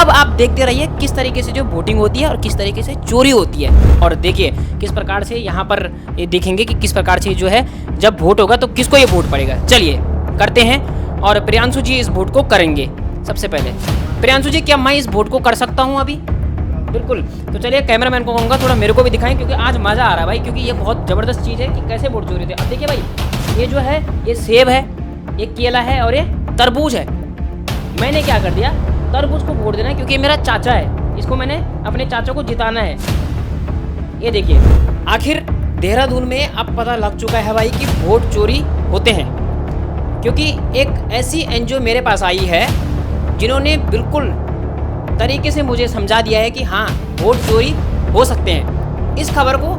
अब आप देखते रहिए किस तरीके से जो वोटिंग होती है और किस तरीके से चोरी होती है। और देखिए किस प्रकार से यहाँ पर ये देखेंगे कि किस प्रकार से जो है जब वोट होगा तो किसको ये वोट पड़ेगा। चलिए करते हैं और प्रियांशु जी इस वोट को करेंगे। सबसे पहले प्रियांशु जी, क्या मैं इस वोट को कर सकता हूँ अभी? बिल्कुल। तो चलिए कैमरामैन को कहूँगा थोड़ा मेरे को भी दिखाएं, क्योंकि आज मज़ा आ रहा है भाई, क्योंकि ये बहुत ज़बरदस्त चीज़ है कि कैसे वोट चोरी होते हैं। अब देखिए भाई, ये जो है ये सेब है, ये केला है और ये तरबूज है। मैंने क्या कर दिया, तरबूज को वोट देना है क्योंकि ये मेरा चाचा है, इसको मैंने अपने चाचा को जिताना है। ये देखिए आखिर देहरादून में अब पता लग चुका है भाई कि वोट चोरी होते हैं, क्योंकि एक ऐसी एनजीओ मेरे पास आई है जिन्होंने बिल्कुल तरीके से मुझे समझा दिया है कि हाँ वोट चोरी हो सकते हैं। इस खबर को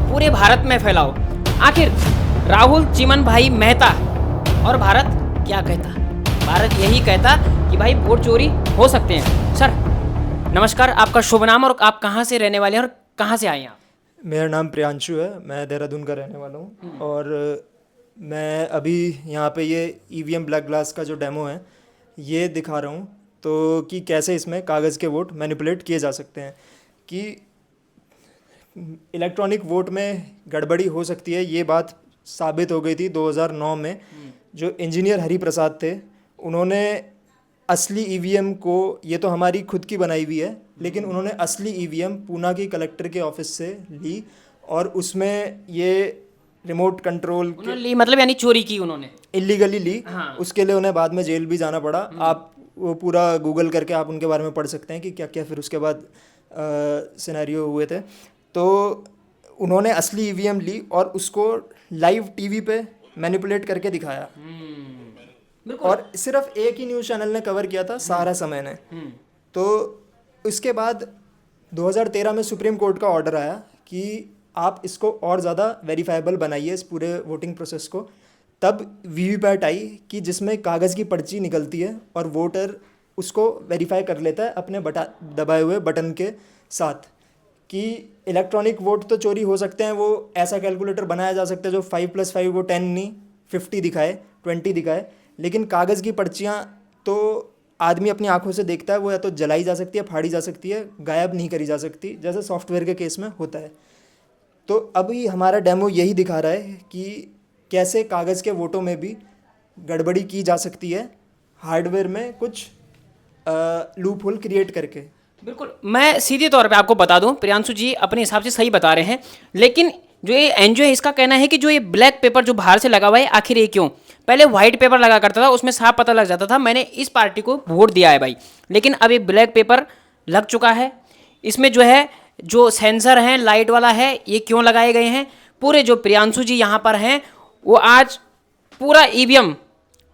पूरे भारत में फैलाओ। आखिर राहुल चिमन भाई मेहता और भारत क्या कहता? भारत यही कहता कि भाई वोट चोरी हो सकते हैं। सर नमस्कार, आपका शुभ नाम और आप कहाँ से रहने वाले हैं और कहाँ से आए हैं आप? मेरा नाम प्रियांशु है, मैं देहरादून का रहने वाला हूँ और मैं अभी यहाँ पे ये ईवीएम ब्लैक ग्लास का जो डेमो है ये दिखा रहा हूँ, तो कि कैसे इसमें कागज़ के वोट मैनिपुलेट किए जा सकते हैं, कि इलेक्ट्रॉनिक वोट में गड़बड़ी हो सकती है। ये बात साबित हो गई थी 2009 में। जो इंजीनियर हरि प्रसाद थे उन्होंने असली ईवीएम को, ये तो हमारी खुद की बनाई हुई है, लेकिन उन्होंने असली ईवीएम पूना की कलेक्टर के ऑफिस से ली और उसमें ये रिमोट कंट्रोल के उन्होंने ली मतलब यानी चोरी की उन्होंने? इलीगली ली। हाँ। उसके लिए उन्हें बाद में जेल भी जाना पड़ा। आप वो पूरा गूगल करके आप उनके बारे में पढ़ सकते हैं कि क्या क्या फिर उसके बाद सिनेरियो हुए थे। तो उन्होंने असली ईवीएम ली और उसको लाइव टीवी पे मैनिपुलेट करके दिखाया और सिर्फ एक ही न्यूज़ चैनल ने कवर किया था, सहारा समय ने। तो इसके बाद 2013 में सुप्रीम कोर्ट का ऑर्डर आया कि आप इसको और ज़्यादा वेरीफाइबल बनाइए इस पूरे वोटिंग प्रोसेस को। तब वीवीपैट आई कि जिसमें कागज़ की पर्ची निकलती है और वोटर उसको वेरीफाई कर लेता है अपने दबाए हुए बटन के साथ, कि इलेक्ट्रॉनिक वोट तो चोरी हो सकते हैं। वो ऐसा कैलकुलेटर बनाया जा सकता है जो 5+5 वो 10 नहीं 50 दिखाए, 20 दिखाए, लेकिन कागज़ की पर्चियाँ तो आदमी अपनी आंखों से देखता है, वो या तो जलाई जा सकती है, फाड़ी जा सकती है, गायब नहीं करी जा सकती, जैसे सॉफ्टवेयर के केस में होता है। तो अभी हमारा डेमो यही दिखा रहा है कि कैसे कागज़ के वोटों में भी गड़बड़ी की जा सकती है, हार्डवेयर में कुछ लूप होल क्रिएट करके। बिल्कुल, मैं सीधे तौर पे आपको बता दूं, प्रियांशु जी अपने हिसाब से सही बता रहे हैं, लेकिन जो ये एनजीओ है इसका कहना है कि जो ये ब्लैक पेपर जो बाहर से लगा हुआ है, आखिर ये क्यों? पहले व्हाइट पेपर लगा करता था, उसमें साफ पता लग जाता था मैंने इस पार्टी को वोट दिया है भाई, लेकिन अब ये ब्लैक पेपर लग चुका है। इसमें जो है जो सेंसर हैं लाइट वाला है, ये क्यों लगाए गए हैं? पूरे जो प्रियांशु जी यहाँ पर हैं वो आज पूरा ईवीएम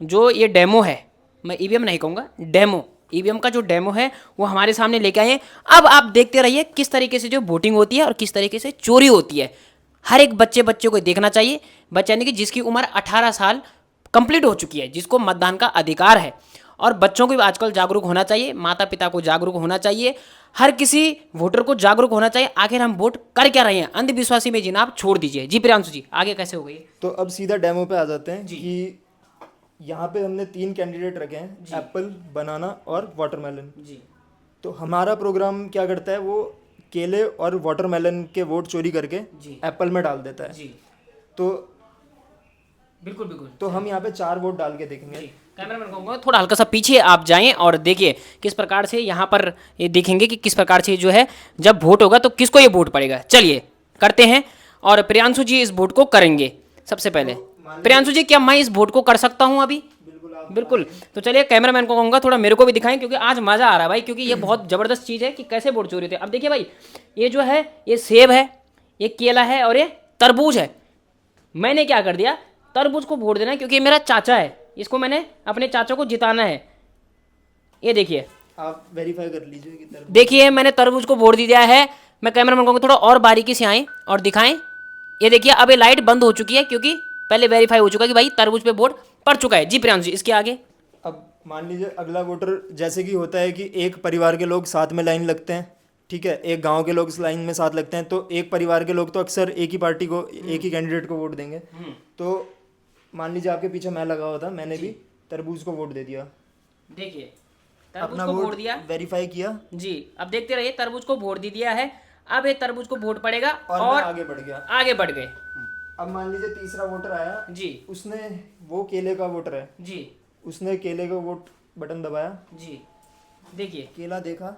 जो ये डेमो है, मैं ईवीएम नहीं कहूँगा, डेमो, ईवीएम का जो डेमो है वो हमारे सामने लेके आए हैं। अब आप देखते रहिए किस तरीके से जो वोटिंग होती है और किस तरीके से चोरी होती है। हर एक बच्चे को देखना चाहिए, बच्चा यानी कि जिसकी उम्र 18 साल कंप्लीट हो चुकी है, जिसको मतदान का अधिकार है। और बच्चों को भी आजकल जागरूक होना चाहिए, माता पिता को जागरूक होना चाहिए, हर किसी वोटर को जागरूक होना चाहिए। आखिर हम वोट कर क्या रहे हैं? अंधविश्वासी में जिनाब छोड़ दीजिए। जी प्रियांशु जी आगे कैसे हो गई? तो अब सीधा डेमो पे आ जाते हैं कि यहाँ पे हमने 3 कैंडिडेट रखे हैं, एप्पल, बनाना और वाटरमेलन। जी। तो हमारा प्रोग्राम क्या करता है, वो केले और वाटरमेलन के वोट चोरी करके एप्पल में डाल देता है। जी तो बिल्कुल बिल्कुल। तो हम यहाँ पे 4 वोट डाल के देखेंगे। कैमरामैन को कहूँगा थोड़ा हल्का सा पीछे आप जाएं और देखिए किस प्रकार से यहाँ पर ये देखेंगे कि किस प्रकार से जो है जब वोट होगा तो किसको ये वोट पड़ेगा। चलिए करते हैं और प्रियांशु जी इस वोट को करेंगे। सबसे पहले प्रियांशु जी, क्या मैं इस वोट को कर सकता हूँ अभी? बिल्कुल। तो चलिए कैमरामैन को कहूँगा थोड़ा मेरे को भी दिखाएं, क्योंकि आज मज़ा आ रहा है भाई, क्योंकि ये बहुत ज़बरदस्त चीज़ है कि कैसे वोट चोरी होते हैं। अब देखिए भाई, ये जो है ये सेब है, ये केला है और ये तरबूज है। मैंने क्या कर दिया, तरबूज को वोट देना है क्योंकि ये मेरा चाचा है, इसको मैंने अपने चाचा को जिताना है। ये देखिए, आप वेरीफाई कर लीजिए कि तरबूज। देखिए मैंने तरबूज को वोट दिया है। मैं कैमरामैन को थोड़ा और बारीकी से आएँ और दिखाएं। ये देखिए अब ये लाइट बंद हो चुकी है क्योंकि पहले वेरीफाई हो चुका है कि भाई तरबूज पे वोट पड़ चुका है। जी प्रियांशु जी इसके आगे। अब मान लीजिए अगला वोटर, जैसे कि होता है कि एक परिवार के लोग साथ में लाइन लगते हैं, ठीक है, एक गांव के लोग इस लाइन में साथ लगते हैं, तो एक परिवार के लोग तो अक्सर एक ही पार्टी को, एक ही कैंडिडेट को वोट देंगे। तो मान लीजिए आपके पीछे मैं लगा हुआ था, मैंने भी तरबूज को वोट दे दिया। देखिए तरबूज अपना को वोट वोट दिया वेरीफाई किया जी। अब देखते रहिए, तरबूज को वोट दे दिया है। अब ये तरबूज को वोट पड़ेगा और मैं और आगे बढ़ गया। आगे बढ़ गए अब मान लीजिए तीसरा वोटर आया जी उसने, वो केले का वोटर है, जी उसने केले का वोट बटन दबाया, जी। देखिए, केला देखा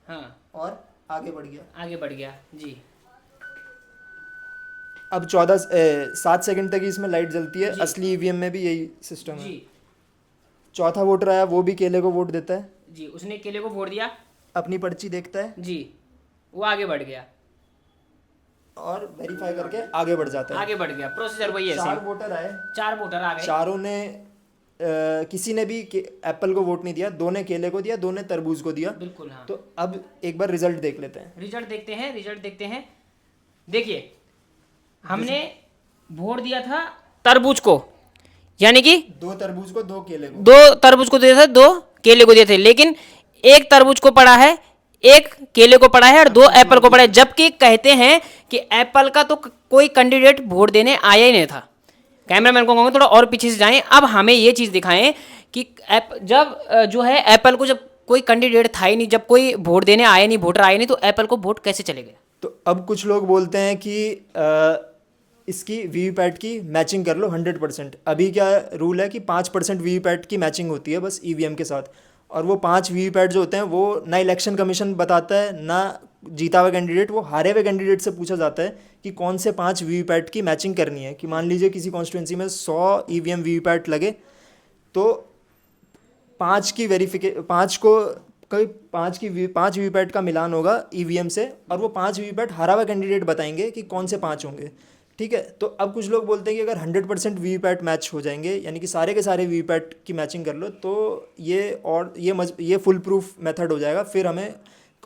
हाँ और आगे बढ़ गया। आगे बढ़ गया जी अब 7 सेकंड तक ही इसमें लाइट जलती है। जी। असली ईवीएम में भी यही सिस्टम है। जी चौथा वोटर आया, वो भी केले को वोट देता है, जी। उसने केले को वोट दिया अपनी पर्ची देखता है जी, वो आगे बढ़ गया, और वेरीफाई करके आगे बढ़ जाता है। आगे बढ़ गया। प्रोसीजर वही है, 4 वोटर आए, 4 वोटर आ गए। चारों ने किसी ने भी एप्पल को वोट नहीं दिया, 2 ने केले को दिया, 2 ने तरबूज को दिया। बिल्कुल हाँ। तो अब एक बार रिजल्ट देख लेते हैं। रिजल्ट देखते हैं, रिजल्ट देखते हैं। देखिए, हमने वोट दिया था तरबूज को, यानी कि 2 तरबूज को 2 केले को। 2 तरबूज को दिए थे, 2 केले को दिए थे, लेकिन एक तरबूज को पड़ा है, एक केले को पड़ा है और 2 एप्पल को पड़ा है। जबकि कहते हैं कि एप्पल का तो कोई कैंडिडेट वोट देने आया ही नहीं था। कैमरामैन को कहूँगा थोड़ा और पीछे से जाएं। अब हमें ये चीज़ दिखाएं कि जब जो है एप्पल को, जब कोई कैंडिडेट था ही नहीं, जब कोई वोट देने आया नहीं, वोटर आए नहीं, तो एप्पल को वोट कैसे चले गए? तो अब कुछ लोग बोलते हैं कि इसकी वीवीपैट की मैचिंग कर लो 100%। अभी क्या रूल है कि 5% वीवीपैट की मैचिंग होती है बस ईवीएम के साथ, और वो 5 वीवीपैट जो होते हैं वो ना इलेक्शन कमीशन बताता है ना जीता हुआ कैंडिडेट, वो हारे हुए कैंडिडेट से पूछा जाता है कि कौन से 5 वीवीपैट की मैचिंग करनी है। कि मान लीजिए किसी कॉन्स्टिट्यूंसी में 100 ईवीएम वीवीपैट लगे, तो 5 वीवीपैट का मिलान होगा ईवीएम से, और वो 5 वीवीपैट हारा हुआ कैंडिडेट बताएंगे कि कौन से 5 होंगे। ठीक है, तो अब कुछ लोग बोलते हैं कि अगर 100% वीवीपैट मैच हो जाएंगे, यानी कि सारे के सारे वीवीपैट की मैचिंग कर लो, तो ये फुल प्रूफ मेथड हो जाएगा, फिर हमें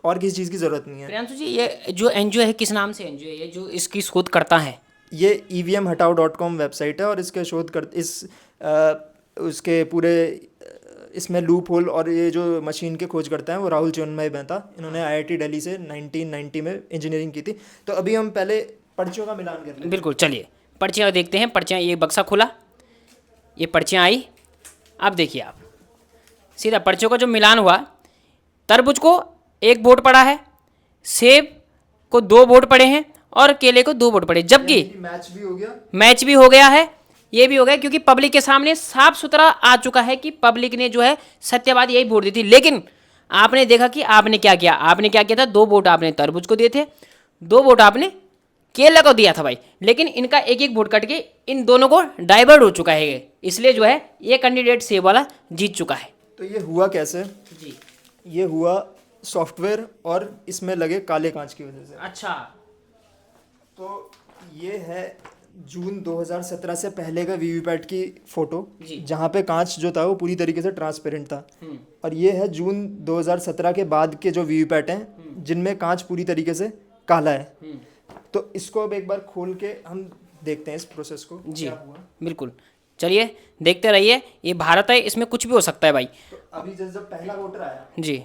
और किसी चीज़ की ज़रूरत नहीं है। प्रियांशु जी, ये जो एनजीओ है, किस नाम से एनजीओ है ये जो इसकी शोध करता है? ये evmhatao.com वेबसाइट है, और इसके उसके पूरे इसमें लूप होल और ये जो मशीन के खोज करते हैं वो राहुल चिन्मय मेहता, इन्होंने IIT दिल्ली से 1990 में इंजीनियरिंग की थी। तो अभी हम पहले पर्चियों का मिलान कर लें। बिल्कुल, चलिए पर्चियाँ देखते हैं। पर्चियाँ, ये बक्सा खुला, ये पर्चियाँ आई। अब देखिए आप, सीधा पर्चियों का जो मिलान हुआ, तरबूज को 1 वोट पड़ा है, सेब को 2 वोट पड़े हैं और केले को 2 वोट पड़े, जबकि मैच भी हो गया, मैच भी हो गया है, ये भी हो गया, क्योंकि पब्लिक के सामने साफ सुथरा आ चुका है कि पब्लिक ने जो है सत्यवादी यही वोट दी थी। लेकिन आपने देखा कि आपने क्या किया, आपने क्या किया था, 2 वोट आपने तरबूज को दिए थे, 2 वोट आपने केला को दिया था भाई। लेकिन इनका एक एक वोट कट के इन दोनों को डाइवर्ट हो चुका है, इसलिए जो है ये कैंडिडेट सेब वाला जीत चुका है। तो ये हुआ कैसे जी, ये हुआ सॉफ्टवेयर और इसमें लगे काले कांच की वजह से। अच्छा, तो ये है जून 2017 से पहले का वीवीपैट की फोटो, जहाँ पे कांच जो था वो पूरी तरीके से ट्रांसपेरेंट था। और ये है जून 2017 के बाद के जो वीवीपैट हैं जिनमें कांच पूरी तरीके से काला है। तो इसको अब एक बार खोल के हम देखते हैं इस प्रोसेस को जी, क्या हुआ। बिल्कुल, चलिए देखते रहिए। ये भारत है, इसमें कुछ भी हो सकता है भाई। तो अभी जब पहला वोटर आया जी,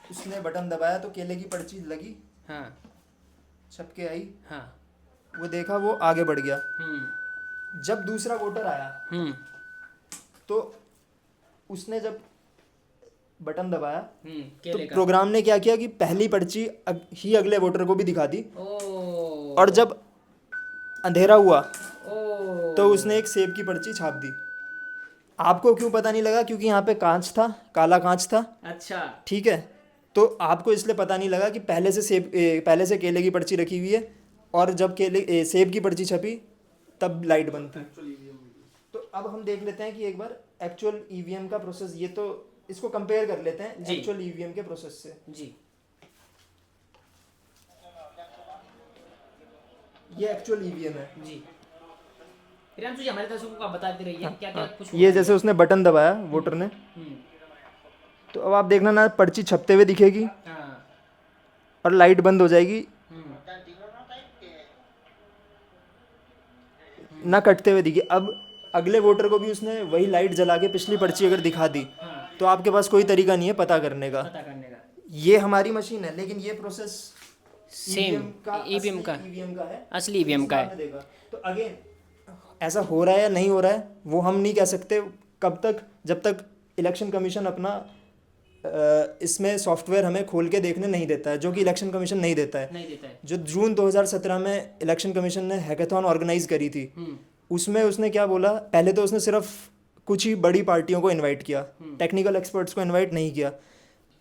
उसने बटन दबाया तो केले की पर्ची लगी, हाँ छप के आई, हाँ, वो देखा, वो आगे बढ़ गया। जब दूसरा वोटर आया तो उसने जब बटन दबाया तो प्रोग्राम ने क्या किया कि पहली पर्ची ही अगले वोटर को भी दिखा दी, और जब अंधेरा हुआ तो उसने एक सेब की पर्ची छाप दी। आपको क्यों पता नहीं लगा? क्योंकि यहाँ पे कांच था, काला कांच था। अच्छा, ठीक है, तो आपको इसलिए पता नहीं लगा कि पहले से केले की पर्ची रखी हुई है, और जब सेब की पर्ची छपी तब लाइट बंद थी। तो अब हम देख लेते हैं कि एक बार एक्चुअल ईवीएम का प्रोसेस, ये तो इसको कंपेयर कर लेते हैं एक्चुअल ईवीएम के प्रोसेस से। जी, ये एक्चुअल ईवीएम है जी। प्रियांशु जी, हमारे दर्शकों को आप बताते रहिए क्या क्या कुछ ये जैसे उसने बटन दबाया वोटर ने, तो अब आप देखना ना पर्ची छपते हुए दिखेगी और लाइट बंद हो जाएगी, ना कटते हुए दिखे। अब अगले वोटर को भी उसने वही लाइट जला के पिछली पर्ची अगर दिखा दी तो आपके पास कोई तरीका नहीं है पता करने का। ये हमारी मशीन है, लेकिन ये प्रोसेस सेम ईवीएम का है, असली ईवीएम का है। तो अगेन ऐसा हो रहा है या नहीं हो रहा है वो हम नहीं कह सकते कब तक, जब तक इलेक्शन कमीशन अपना इसमें सॉफ्टवेयर हमें खोल के देखने नहीं देता है, जो कि इलेक्शन कमीशन नहीं देता है। जो जून 2017 में इलेक्शन कमीशन ने हैकाथॉन ऑर्गेनाइज करी थी, उसमें उसने क्या बोला, पहले तो उसने सिर्फ कुछ ही बड़ी पार्टियों को इनवाइट किया, टेक्निकल एक्सपर्ट्स को इनवाइट नहीं किया,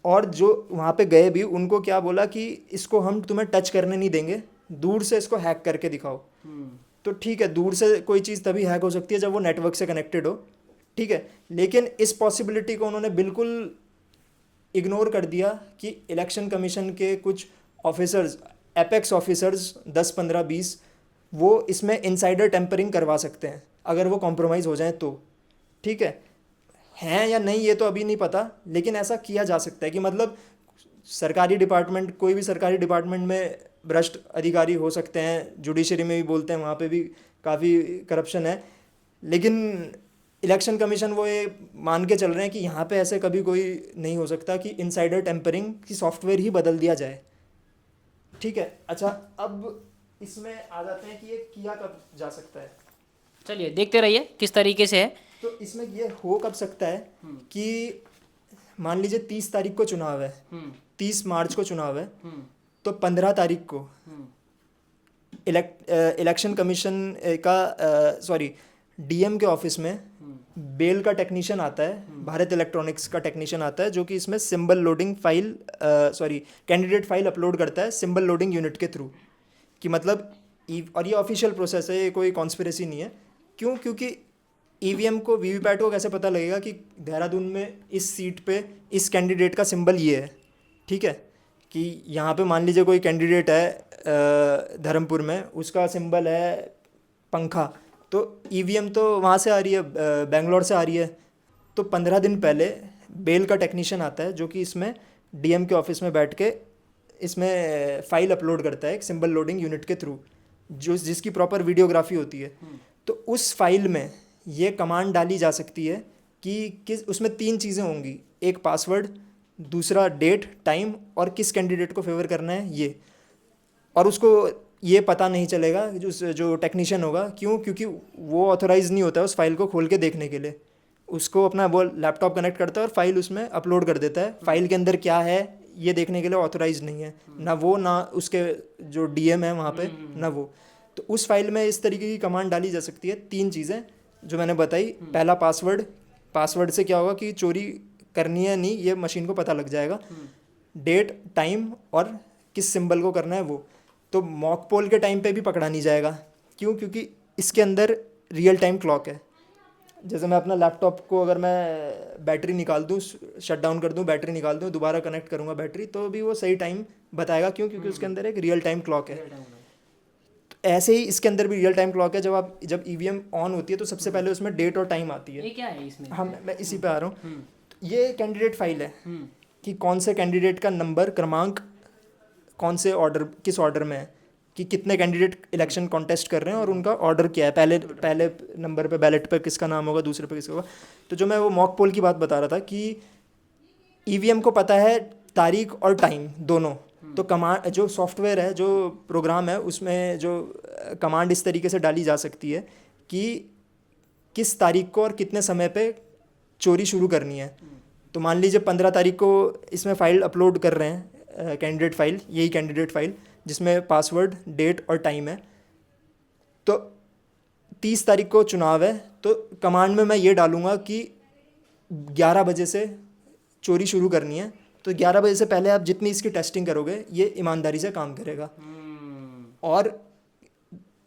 और जो वहाँ पे गए भी उनको क्या बोला कि इसको हम तुम्हें टच करने नहीं देंगे, दूर से इसको हैक करके दिखाओ। तो ठीक है, दूर से कोई चीज़ तभी हैक हो सकती है जब वो नेटवर्क से कनेक्टेड हो, ठीक है, लेकिन इस पॉसिबिलिटी को उन्होंने बिल्कुल इग्नोर कर दिया कि इलेक्शन कमीशन के कुछ ऑफिसर्स, एपेक्स ऑफिसर्स 10, 15, 20, वो इसमें इनसाइडर टेम्परिंग करवा सकते हैं अगर वो कॉम्प्रोमाइज़ हो जाए तो, ठीक है, हैं या नहीं ये तो अभी नहीं पता, लेकिन ऐसा किया जा सकता है कि मतलब सरकारी डिपार्टमेंट, कोई भी सरकारी डिपार्टमेंट में भ्रष्ट अधिकारी हो सकते हैं, जुडिशरी में भी बोलते हैं वहाँ पे भी काफ़ी करप्शन है, लेकिन इलेक्शन कमीशन वो ये मान के चल रहे हैं कि यहाँ पे ऐसे कभी कोई नहीं हो सकता कि इनसाइडर टेम्परिंग की सॉफ्टवेयर ही बदल दिया जाए, ठीक है। अच्छा, अब इसमें आ जाते हैं कि ये किया कब जा सकता है। चलिए देखते रहिए किस तरीके से है। तो इसमें ये हो कब सकता है कि मान लीजिए 30 तारीख को चुनाव है, 30 मार्च को चुनाव है, तो 15 तारीख को इलेक्शन कमीशन का सॉरी डीएम के ऑफिस में बेल का टेक्नीशियन आता है, भारत इलेक्ट्रॉनिक्स का टेक्नीशियन आता है, जो कि इसमें symbol loading file candidate file upload करता है सिंबल लोडिंग यूनिट के थ्रू, कि मतलब और ये ऑफिशियल प्रोसेस है, ये कोई कॉन्स्पिरेसी नहीं है। क्यों? क्योंकि ईवीएम को, वीवीपैट को कैसे पता लगेगा कि देहरादून में इस सीट पे इस कैंडिडेट का सिंबल ये है, ठीक है, कि यहाँ पे मान लीजिए कोई कैंडिडेट है धर्मपुर में, उसका सिंबल है पंखा, तो ईवीएम तो वहाँ से आ रही है, बेंगलोर से आ रही है, तो 15 दिन पहले बेल का टेक्नीशियन आता है जो कि इसमें डीएम के ऑफिस में बैठ के इसमें फाइल अपलोड करता है एक सिंबल लोडिंग यूनिट के थ्रू, जिसकी प्रॉपर वीडियोग्राफी होती है। तो उस फाइल में ये कमांड डाली जा सकती है कि उसमें 3 चीज़ें होंगी, एक पासवर्ड, दूसरा डेट, टाइम, और किस कैंडिडेट को फेवर करना है ये, और उसको ये पता नहीं चलेगा जो टेक्नीशियन होगा। क्यों? क्योंकि वो ऑथोराइज नहीं होता है उस फाइल को खोल के देखने के लिए, उसको अपना वो लैपटॉप कनेक्ट करता है और फाइल उसमें अपलोड कर देता है, फाइल के अंदर क्या है ये देखने के लिए ऑथोराइज नहीं है, ना वो ना उसके जो डीएम है वहाँ पे, ना वो। तो उस फाइल में इस तरीके की कमांड डाली जा सकती है, 3 चीज़ें जो मैंने बताई। पहला पासवर्ड से क्या होगा कि चोरी करनी है नहीं, ये मशीन को पता लग जाएगा। डेट, टाइम, और किस सिंबल को करना है वो। तो मॉक पोल के टाइम पे भी पकड़ा नहीं जाएगा। क्यों? क्योंकि इसके अंदर रियल टाइम क्लॉक है। जैसे मैं अपना लैपटॉप को अगर मैं बैटरी निकाल दूँ, शट डाउन कर दूँ, बैटरी निकाल दूँ, दोबारा कनेक्ट करूँगा बैटरी, तो भी वो सही टाइम बताएगा। क्यों? क्योंकि उसके अंदर एक रियल टाइम क्लॉक है। ऐसे ही इसके अंदर भी रियल टाइम क्लॉक है। जब ईवीएम ऑन होती है तो सबसे पहले उसमें डेट और टाइम आती है। ये क्या है इसमें? हाँ, मैं इसी पे आ रहा हूँ। ये कैंडिडेट फाइल है कि कौन से कैंडिडेट का नंबर, क्रमांक, कौन से ऑर्डर, किस ऑर्डर में है, कि कितने कैंडिडेट इलेक्शन कॉन्टेस्ट कर रहे हैं और उनका ऑर्डर क्या है, पहले नंबर पे बैलेट पे किसका नाम होगा, दूसरे पे किसका होगा। तो जो मैं वो मॉक पोल की बात बता रहा था कि ईवीएम को पता है तारीख और टाइम दोनों। तो कमांड, जो सॉफ्टवेयर है, जो प्रोग्राम है, उसमें जो कमांड इस तरीके से डाली जा सकती है कि किस तारीख को और कितने समय पे चोरी शुरू करनी है। तो मान लीजिए 15 तारीख को इसमें फ़ाइल अपलोड कर रहे हैं, कैंडिडेट फाइल, यही कैंडिडेट फाइल जिसमें पासवर्ड, डेट और टाइम है। तो 30 तारीख को चुनाव है, तो कमांड में मैं ये डालूँगा कि 11 बजे से चोरी शुरू करनी है। तो 11 बजे से पहले आप जितनी इसकी टेस्टिंग करोगे, ये ईमानदारी से काम करेगा। और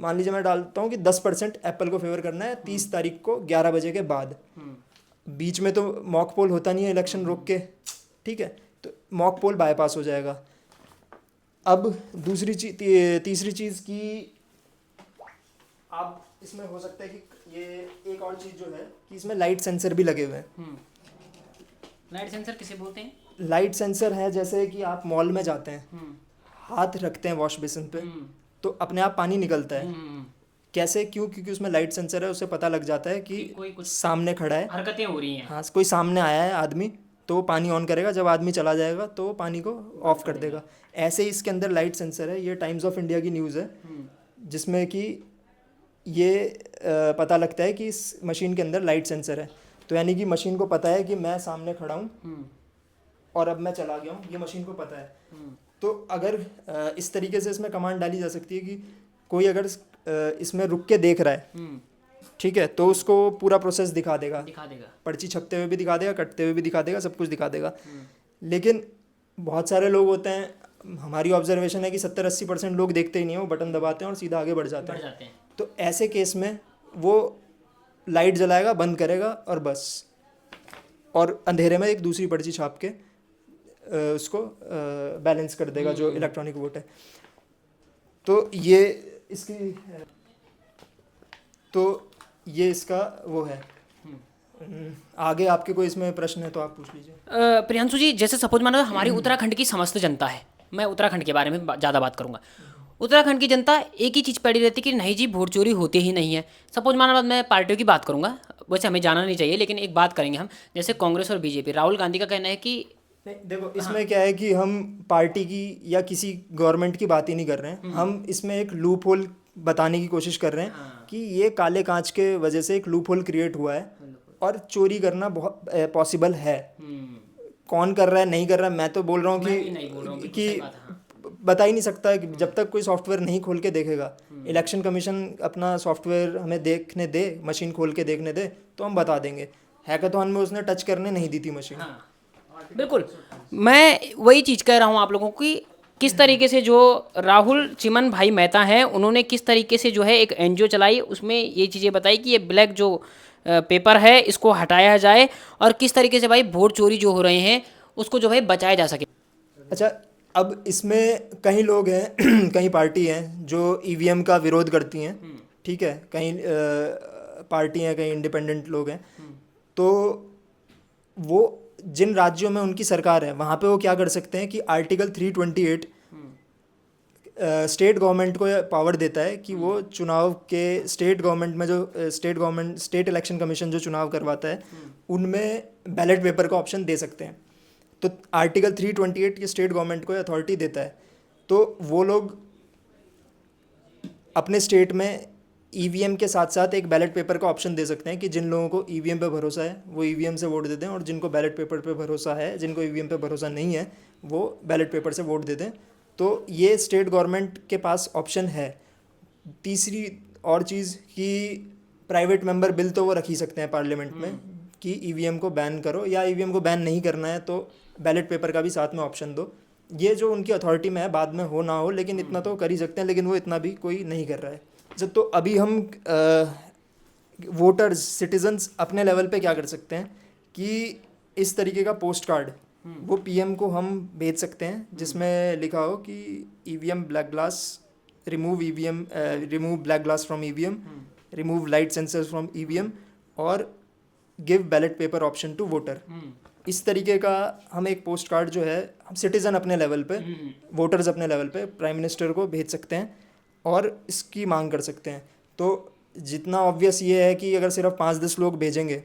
मान लीजिए मैं डालता हूँ कि 10% एप्पल को फेवर करना है 30 तारीख को 11 बजे के बाद। बीच में तो मॉक पोल होता नहीं है इलेक्शन रोक के, ठीक है, तो मॉक पोल बाईपास हो जाएगा। अब तीसरी चीज़ की आप इसमें हो सकता है कि ये एक और चीज़ जो है कि इसमें लाइट सेंसर भी लगे हुए हैं। लाइट सेंसर किसे बोलते हैं? लाइट सेंसर है जैसे कि आप मॉल में जाते हैं, हाथ रखते हैं वॉश बेसिन पे, तो अपने आप पानी निकलता है। कैसे? क्यों? क्योंकि उसमें लाइट सेंसर है, उसे पता लग जाता है कि कोई कुछ सामने खड़ा है, हरकतें हो रही हैं। हाँ, कोई सामने आया है आदमी, तो वो पानी ऑन करेगा, जब आदमी चला जाएगा तो वो पानी को ऑफ कर देगा। ऐसे ही इसके अंदर लाइट सेंसर है। ये टाइम्स ऑफ इंडिया की न्यूज़ है जिसमें कि ये पता लगता है कि इस मशीन के अंदर लाइट सेंसर है। तो यानी कि मशीन को पता है कि मैं सामने खड़ा हूँ और अब मैं चला गया हूँ, ये मशीन को पता है। तो अगर इस तरीके से इसमें कमांड डाली जा सकती है कि कोई अगर इसमें रुक के देख रहा है, ठीक है, तो उसको पूरा प्रोसेस दिखा देगा, पर्ची छपते हुए भी दिखा देगा, कटते हुए भी दिखा देगा, सब कुछ दिखा देगा। लेकिन बहुत सारे लोग होते हैं, हमारी ऑब्जर्वेशन है कि 70-80% लोग देखते ही नहीं है, वो बटन दबाते हैं और सीधा आगे बढ़ जाते हैं। तो ऐसे केस में वो लाइट जलाएगा, बंद करेगा और बस, और अंधेरे में एक दूसरी पर्ची छाप के उसको बैलेंस कर देगा जो इलेक्ट्रॉनिक वोट है। तो ये इसका वो है। आगे आपके कोई इसमें प्रश्न है तो आप पूछ लीजिए। प्रियांशु जी, जैसे सपोज मानो हमारी उत्तराखंड की समस्त जनता है, मैं उत्तराखंड के बारे में ज़्यादा बात करूंगा। उत्तराखंड की जनता एक ही चीज़ पड़ी रहती कि नहीं जी वोट चोरी होती ही नहीं है। सपोज मानो मैं पार्टियों की बात करूंगा, वैसे हमें जाना नहीं चाहिए, लेकिन एक बात करेंगे हम, जैसे कांग्रेस और बीजेपी, राहुल गांधी का कहना है कि नहीं, देखो इसमें क्या है कि हम पार्टी की या किसी गवर्नमेंट की बात ही नहीं कर रहे हैं, हम इसमें एक लूप होल बताने की कोशिश कर रहे हैं कि ये काले कांच के वजह से एक लूप होल क्रिएट हुआ है और चोरी करना बहुत पॉसिबल है। कौन कर रहा है नहीं कर रहा है, मैं तो बोल रहा हूँ कि बता ही नहीं सकता है, जब तक कोई सॉफ्टवेयर नहीं खोल के देखेगा। इलेक्शन कमीशन अपना सॉफ्टवेयर हमें देखने दे, मशीन खोल के देखने दे, तो हम बता देंगे। हैकाथॉन में उसने टच करने नहीं दी थी मशीन। बिल्कुल, मैं वही चीज़ कह रहा हूँ आप लोगों की, किस तरीके से जो राहुल चिमन भाई मेहता हैं, उन्होंने किस तरीके से जो है एक एनजीओ चलाई, उसमें ये चीज़ें बताई कि ये ब्लैक जो पेपर है इसको हटाया जाए और किस तरीके से भाई वोट चोरी जो हो रहे हैं उसको जो है बचाया जा सके। अच्छा, अब इसमें कई लोग हैं कई पार्टी हैं जो ईवीएम का विरोध करती हैं, ठीक है, कई पार्टी हैं, कई इंडिपेंडेंट लोग हैं। तो वो जिन राज्यों में उनकी सरकार है वहाँ पे वो क्या कर सकते हैं कि आर्टिकल 328 स्टेट गवर्नमेंट को पावर देता है कि वो चुनाव के स्टेट गवर्नमेंट में जो स्टेट इलेक्शन कमीशन जो चुनाव करवाता है उनमें बैलेट पेपर का ऑप्शन दे सकते हैं। तो आर्टिकल 328 के स्टेट गवर्नमेंट को अथॉरिटी देता है, तो वो लोग अपने स्टेट में ईवीएम के साथ साथ एक बैलेट पेपर का ऑप्शन दे सकते हैं कि जिन लोगों को ईवीएम पे भरोसा है वो ईवीएम से वोट दे दें, और जिनको बैलेट पेपर पे भरोसा है, जिनको ईवीएम पे भरोसा नहीं है, वो बैलेट पेपर से वोट दे दें। तो ये स्टेट गवर्नमेंट के पास ऑप्शन है। तीसरी और चीज़ कि प्राइवेट मेंबर बिल तो वो रख ही सकते हैं पार्लियामेंट में कि ईवीएम को बैन करो, या ईवीएम को बैन नहीं करना है तो बैलेट पेपर का भी साथ में ऑप्शन दो। ये जो उनकी अथॉरिटी में है, बाद में हो ना हो, लेकिन इतना तो कर ही सकते हैं, लेकिन वो इतना भी कोई नहीं कर रहा है। जब तो अभी हम वोटर्स सिटीजन्स अपने लेवल पे क्या कर सकते हैं कि इस तरीके का पोस्ट कार्ड वो पीएम को हम भेज सकते हैं जिसमें लिखा हो कि EVM black glass, remove black glass from EVM, remove light sensors from EVM और give ballot paper option to voter. इस तरीके का हम एक पोस्ट कार्ड जो है हम सिटीज़न अपने लेवल पे, वोटर्स अपने लेवल पे प्राइम मिनिस्टर को भेज सकते हैं और इसकी मांग कर सकते हैं। तो जितना ऑब्वियस ये है कि अगर सिर्फ 5-10 लोग भेजेंगे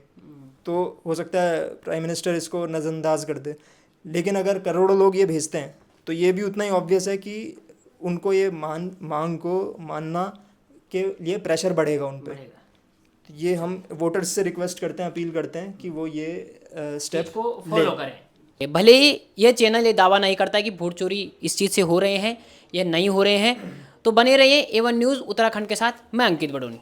तो हो सकता है प्राइम मिनिस्टर इसको नज़रअंदाज कर दे, लेकिन अगर करोड़ों लोग ये भेजते हैं तो ये भी उतना ही ऑब्वियस है कि उनको ये मांग को मानना के लिए प्रेशर बढ़ेगा उन पर। ये हम वोटर्स से रिक्वेस्ट करते हैं, अपील करते हैं कि वो ये स्टेप को फॉलो करें। भले ही यह चैनल ये दावा नहीं करता कि वोट चोरी इस चीज़ से हो रहे हैं या नहीं हो रहे हैं, तो बने रहिए A1 न्यूज़ उत्तराखंड के साथ। मैं अंकित बडोनी।